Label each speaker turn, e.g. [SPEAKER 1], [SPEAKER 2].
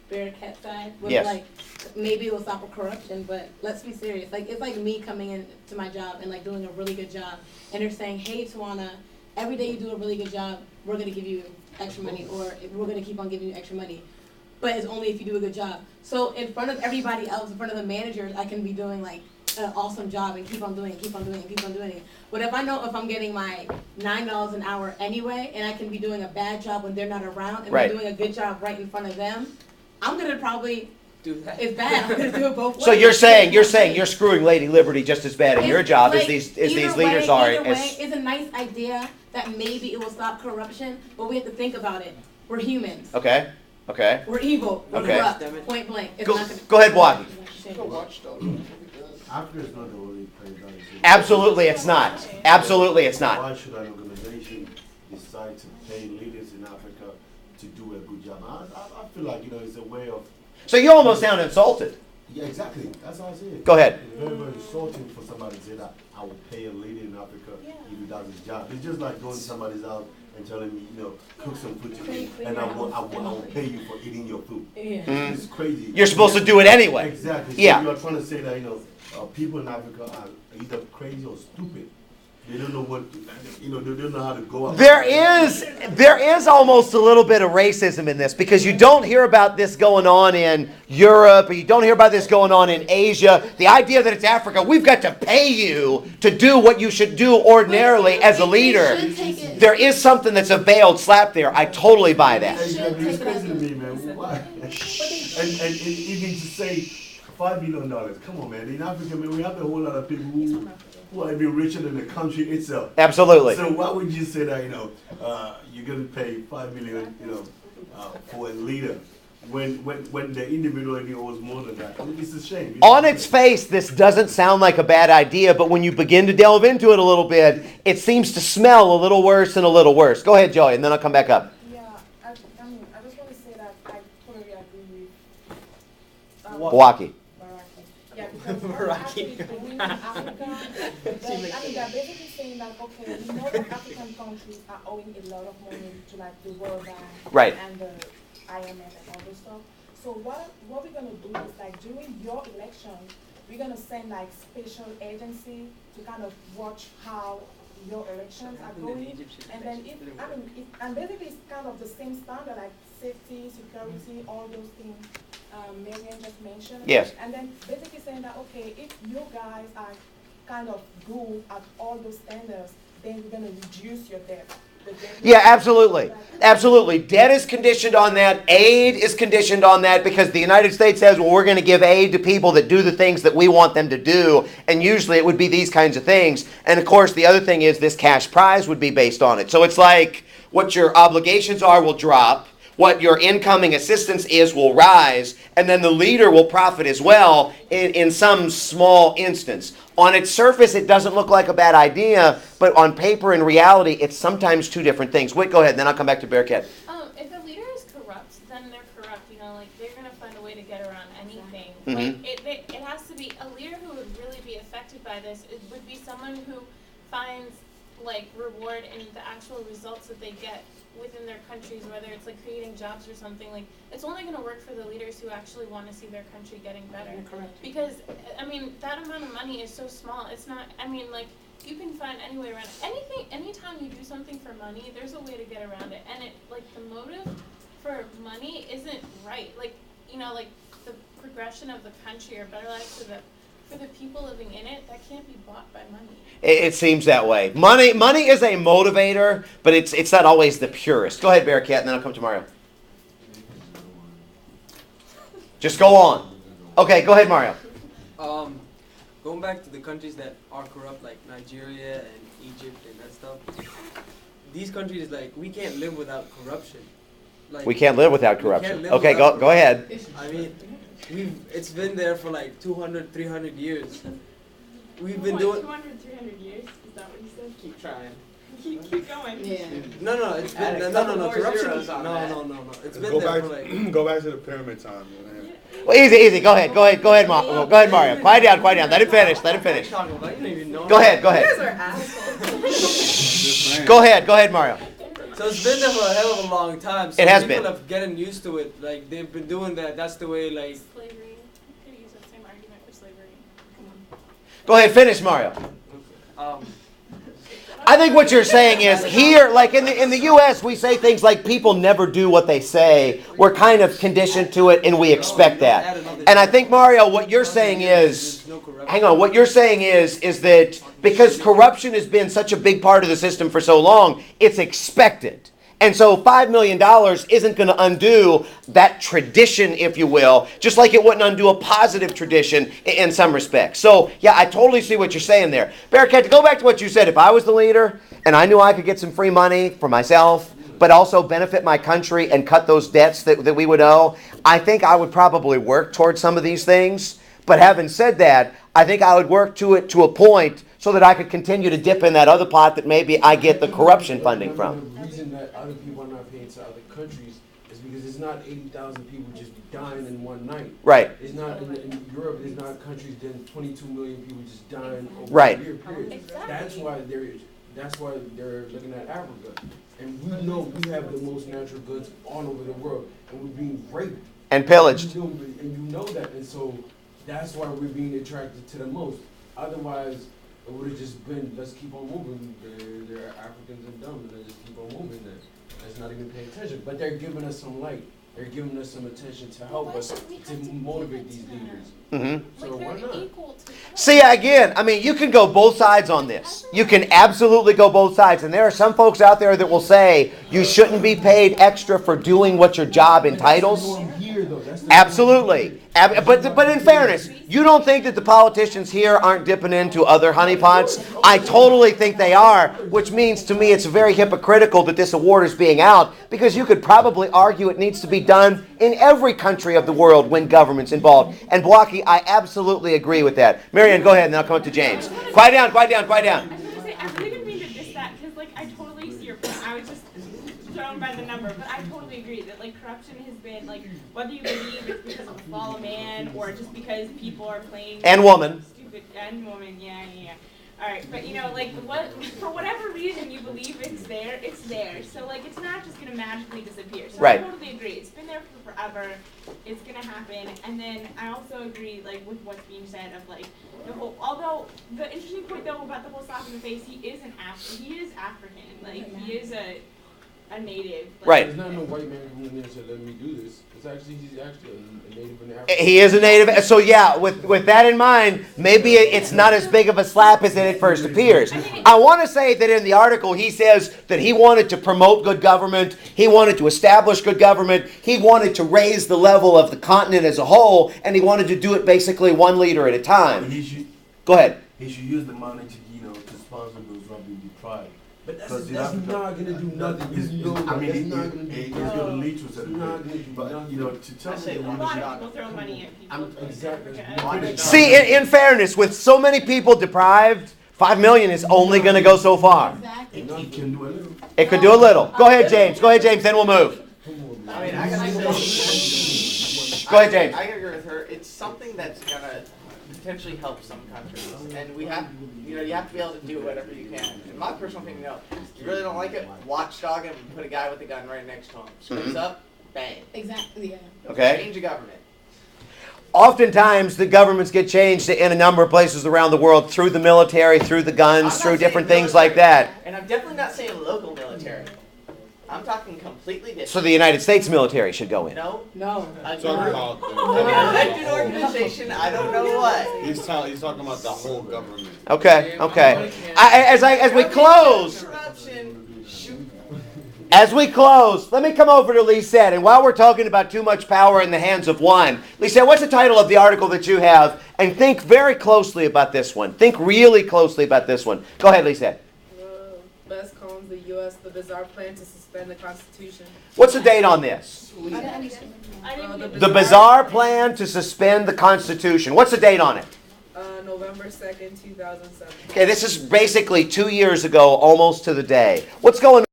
[SPEAKER 1] Bearcat side was
[SPEAKER 2] Yes.
[SPEAKER 1] like maybe it will stop with corruption, but let's be serious. Like it's like me coming in to my job and like doing a really good job, and they're saying, "Hey, Tawana, every day you do a really good job, we're gonna give you extra money, or we're gonna keep on giving you extra money." But it's only if you do a good job. So in front of everybody else, in front of the managers, I can be doing like an awesome job and keep on doing it, keep on doing it, keep on doing it. But if I know if I'm getting my $9 an hour anyway, and I can be doing a bad job when they're not around, and
[SPEAKER 2] Right.
[SPEAKER 1] be doing a good job right in front of them, I'm gonna probably
[SPEAKER 3] Do that.
[SPEAKER 1] it's bad. I'm gonna do it both ways.
[SPEAKER 2] So you're saying you're screwing Lady Liberty just as bad in your job as
[SPEAKER 1] Like,
[SPEAKER 2] these
[SPEAKER 1] either
[SPEAKER 2] leaders
[SPEAKER 1] way,
[SPEAKER 2] are.
[SPEAKER 1] Either way, it's a nice idea that maybe it will stop corruption, but we have to think about it. We're humans.
[SPEAKER 2] Okay. Okay.
[SPEAKER 1] We're evil. We're
[SPEAKER 2] Okay.
[SPEAKER 1] corrupt. Point blank. It's
[SPEAKER 2] Go,
[SPEAKER 1] not gonna,
[SPEAKER 2] go ahead, Waki.
[SPEAKER 4] Africa is not the only place that is.
[SPEAKER 2] Absolutely, it's not. Absolutely, it's not.
[SPEAKER 4] Why should an organization decide to pay leaders in Africa to do a good job? I feel like, it's a way of.
[SPEAKER 2] So you almost sound insulted.
[SPEAKER 4] Yeah, exactly. That's how I see it.
[SPEAKER 2] Go ahead.
[SPEAKER 4] It's very, very insulting for somebody to say that I will pay a leader in Africa if he does his job. It's just like going to somebody's house and telling me, cook some food to eat, and I will pay you for eating your food.
[SPEAKER 1] yeah.
[SPEAKER 4] It's crazy.
[SPEAKER 2] You're supposed to do it anyway.
[SPEAKER 4] Exactly. So
[SPEAKER 2] Yeah.
[SPEAKER 4] you are trying to say that, people in Africa are either crazy or stupid. They don't know what, they don't know how to go out.
[SPEAKER 2] There is almost a little bit of racism in this because you don't hear about this going on in Europe, or you don't hear about this going on in Asia. The idea that it's Africa, we've got to pay you to do what you should do ordinarily as a leader. There is something that's a veiled slap there. I totally buy that.
[SPEAKER 4] Exactly. It's crazy to me, man. Why? and even to say $5 million. Come on, man. In Africa, man, we have a whole lot of people who are even richer than the country itself.
[SPEAKER 2] Absolutely.
[SPEAKER 4] So why would you say that, you're going to pay $5 million, for a leader when the individual owes more than that? It's a shame.
[SPEAKER 2] On its face, this doesn't sound like a bad idea, but when you begin to delve into it a little bit, it seems to smell a little worse and a little worse. Go ahead, Joey, and then I'll come back up.
[SPEAKER 5] Yeah, I just want to say that I totally agree with
[SPEAKER 2] Milwaukee.
[SPEAKER 5] Baraki. Yeah, because what actually doing in Africa, they're basically saying that, okay, we know that African countries are owing a lot of money to like the World Bank
[SPEAKER 2] Right.
[SPEAKER 5] and the IMF and all this stuff. So what we're gonna do is like during your election, we're gonna send like special agency to kind of watch how your elections are going. And then and basically it's kind of the same standard like safety, security, all those things Marian just mentioned.
[SPEAKER 2] Yes.
[SPEAKER 5] And then basically saying that, okay, if you guys are kind of good at all those standards, then we're gonna reduce your debt.
[SPEAKER 2] Yeah, absolutely. Absolutely. Debt is conditioned on that. Aid is conditioned on that because the United States says, well, we're going to give aid to people that do the things that we want them to do. And usually it would be these kinds of things. And of course, the other thing is this cash prize would be based on it. So it's like what your obligations are will drop. What your incoming assistance is will rise, and then the leader will profit as well in some small instance. On its surface, it doesn't look like a bad idea, but on paper, in reality, it's sometimes two different things. Wait, go ahead, then I'll come back to Bearcat.
[SPEAKER 6] If a leader is corrupt, then they're corrupt. They're going to find a way to get around anything.
[SPEAKER 2] Mhm.
[SPEAKER 6] It has to be a leader who would really be affected by this. It would be someone who finds reward in the actual results that they get within their countries, whether it's creating jobs or something. It's only going to work for the leaders who actually want to see their country getting better.
[SPEAKER 1] Correct.
[SPEAKER 6] Because that amount of money is so small. It's not. You can find any way around it. Anytime you do something for money, there's a way to get around it. And the motive for money isn't right. The progression of the country or better life for the people living in it, that can't be bought by money.
[SPEAKER 2] It seems that way. Money is a motivator, but it's not always the purest. Go ahead, Bearcat, and then I'll come to Mario. Just go on. Okay, go ahead, Mario.
[SPEAKER 3] Going back to the countries that are corrupt, like Nigeria and Egypt and that stuff, these countries, we can't live without corruption.
[SPEAKER 2] We can't live without corruption.
[SPEAKER 3] live
[SPEAKER 2] Okay,
[SPEAKER 3] without
[SPEAKER 2] go ahead.
[SPEAKER 3] It's been there for 200, 300 years. We've been
[SPEAKER 7] What,
[SPEAKER 3] doing...
[SPEAKER 7] 200, 300 years? Is that what you said?
[SPEAKER 3] Keep trying.
[SPEAKER 7] Keep going.
[SPEAKER 1] Yeah.
[SPEAKER 3] No, it's been... No, corruption... No. It's been
[SPEAKER 8] Go
[SPEAKER 3] there
[SPEAKER 8] back,
[SPEAKER 3] for
[SPEAKER 8] go back to the pyramid time. Man.
[SPEAKER 2] Well, easy. Go ahead, Mario. Quiet down. Let him finish.
[SPEAKER 3] What are you talking about? You don't even know.
[SPEAKER 2] Go ahead.
[SPEAKER 7] You guys are assholes.
[SPEAKER 2] Go ahead, Mario.
[SPEAKER 3] So it's been there for a hell of a long time. So
[SPEAKER 2] It has
[SPEAKER 3] people
[SPEAKER 2] been.
[SPEAKER 3] have getting used to it. Like they've been doing that. That's the way. Like
[SPEAKER 6] Slavery. You could use that same argument for slavery. Come on.
[SPEAKER 2] Go ahead, finish, Mario.
[SPEAKER 3] um,
[SPEAKER 2] I think what you're saying is here, like in the U.S., we say things like people never do what they say. We're kind of conditioned to it, and we expect that. And I think, Mario, what you're saying is, hang on, what you're saying is that because corruption has been such a big part of the system for so long, it's expected. And so $5 million isn't going to undo that tradition, if you will, just like it wouldn't undo a positive tradition in some respects. So, yeah, I totally see what you're saying there. Bearcat, to go back to what you said, if I was the leader and I knew I could get some free money for myself, but also benefit my country and cut those debts that we would owe, I think I would probably work towards some of these things. But having said that, I think I would work to it to a point so that I could continue to dip in that other pot that maybe I get the corruption funding from.
[SPEAKER 9] The reason that other people are not paying to other countries is because it's not 80,000 people just dying in one night.
[SPEAKER 2] Right.
[SPEAKER 9] It's not in Europe. There's not countries then 22 million people just dying over
[SPEAKER 2] Right.
[SPEAKER 9] a year period.
[SPEAKER 6] Exactly.
[SPEAKER 9] That's why they're looking at Africa, and we know we have the most natural goods all over the world, and we're being raped
[SPEAKER 2] And pillaged.
[SPEAKER 9] and you know that, and so that's why we're being attracted to the most. Otherwise, it would have just been, let's keep on moving. They're Africans and dumb, and they just keep on moving. Let's not even pay attention. But they're giving us some light. They're giving us some attention to help us to motivate these leaders.
[SPEAKER 2] Mm-hmm.
[SPEAKER 9] So why
[SPEAKER 6] Like
[SPEAKER 9] not?
[SPEAKER 6] they're equal to.
[SPEAKER 2] See, again, I mean, you can go both sides on this. You can absolutely go both sides. And there are some folks out there that will say you shouldn't be paid extra for doing what your job entitles.
[SPEAKER 9] Here, though, that's the
[SPEAKER 2] Absolutely. But in fairness, you don't think that the politicians here aren't dipping into other honeypots? I totally think they are, which means to me it's very hypocritical that this award is being out, because you could probably argue it needs to be done in every country of the world when government's involved. And Blocky, I absolutely agree with that. Marianne, go ahead, and then I'll come up to James. Quiet down, quiet down, quiet down.
[SPEAKER 7] I was gonna say, I really didn't mean to diss that, because, like, I totally see your point. I was just thrown by the number, but I totally agree that, like, corruption has been, like, whether you believe it's because of the fall of man, or just because people are playing...
[SPEAKER 2] And woman.
[SPEAKER 7] Stupid, and woman, yeah. Alright, but, you know, like, for whatever reason you believe it's there, it's there. So, like, it's not just gonna magically disappear. So
[SPEAKER 2] Right.
[SPEAKER 7] I totally agree. It's been there for forever. It's gonna happen. And then I also agree, like, with what's being said of, like, the whole, although the interesting point though about the whole slap in the face, he is African. Like, he is a native. Like,
[SPEAKER 2] Right.
[SPEAKER 9] There's not no white man coming in there and said, let me do this. He's actually a native in Africa.
[SPEAKER 2] He is a native. So yeah, with that in mind, maybe it's not as big of a slap as it first appears. I want to say that in the article he says that he wanted to promote good government. He wanted to establish good government. He wanted to raise the level of the continent as a whole, and he wanted to do it basically one leader at a time. Go ahead.
[SPEAKER 4] He should use the money to sponsor those who have been deprived.
[SPEAKER 9] But
[SPEAKER 4] Because
[SPEAKER 9] that's
[SPEAKER 4] in
[SPEAKER 9] not
[SPEAKER 4] Africa-
[SPEAKER 9] going to do nothing. You know
[SPEAKER 4] I mean,
[SPEAKER 9] that's
[SPEAKER 4] it-
[SPEAKER 9] not
[SPEAKER 4] it-
[SPEAKER 9] going to
[SPEAKER 4] it's
[SPEAKER 9] do
[SPEAKER 4] going to
[SPEAKER 9] nothing.
[SPEAKER 4] lead to a
[SPEAKER 9] It's
[SPEAKER 4] certain
[SPEAKER 9] not
[SPEAKER 4] thing.
[SPEAKER 9] gonna do
[SPEAKER 4] But,
[SPEAKER 9] nothing.
[SPEAKER 4] you know, to tell
[SPEAKER 7] I
[SPEAKER 4] me
[SPEAKER 7] say
[SPEAKER 4] that
[SPEAKER 7] a
[SPEAKER 4] one
[SPEAKER 7] lot
[SPEAKER 4] is
[SPEAKER 7] of people throw money at people.
[SPEAKER 9] Exactly.
[SPEAKER 7] Okay.
[SPEAKER 2] See, in fairness, with so many people deprived, $5 million is only going to go so far.
[SPEAKER 1] Exactly.
[SPEAKER 4] It can do a little.
[SPEAKER 2] It could do a little. Go ahead, James. Go ahead, James. Then we'll move.
[SPEAKER 10] I mean, I gotta say,
[SPEAKER 2] Go ahead, James.
[SPEAKER 10] I agree with her. It's something that's gonna potentially help some countries, and we have, you have to be able to do whatever you can. In my personal opinion, if you really don't like it, watchdog him and put a guy with a gun right next to him. Speaks up, bang.
[SPEAKER 1] Exactly, yeah.
[SPEAKER 2] Okay.
[SPEAKER 10] Change the government.
[SPEAKER 2] Oftentimes, the governments get changed in a number of places around the world through the military, through the
[SPEAKER 10] I'm
[SPEAKER 2] guns,
[SPEAKER 10] not
[SPEAKER 2] through
[SPEAKER 10] saying
[SPEAKER 2] different things like
[SPEAKER 10] military,
[SPEAKER 2] that.
[SPEAKER 10] And I'm definitely not saying local military. I'm talking completely different.
[SPEAKER 2] So the United States military should go in.
[SPEAKER 10] No.
[SPEAKER 1] No.
[SPEAKER 8] Talking about
[SPEAKER 10] An elected organization, I don't know what.
[SPEAKER 8] he's talking about the whole government.
[SPEAKER 2] Okay, okay. As we close,
[SPEAKER 10] Corruption, shoot.
[SPEAKER 2] as we close, let me come over to Lisette. And while we're talking about too much power in the hands of one, Lisette, what's the title of the article that you have? And think very closely about this one. Think really closely about this one. Go ahead, Lisette.
[SPEAKER 11] Best calls the U.S. the bizarre plan to suspend the Constitution.
[SPEAKER 2] What's the date on this?
[SPEAKER 6] I didn't get
[SPEAKER 2] The bizarre plan to suspend the Constitution. What's the date on it?
[SPEAKER 11] November 2nd, 2007.
[SPEAKER 2] Okay, this is basically 2 years ago, almost to the day. What's going on?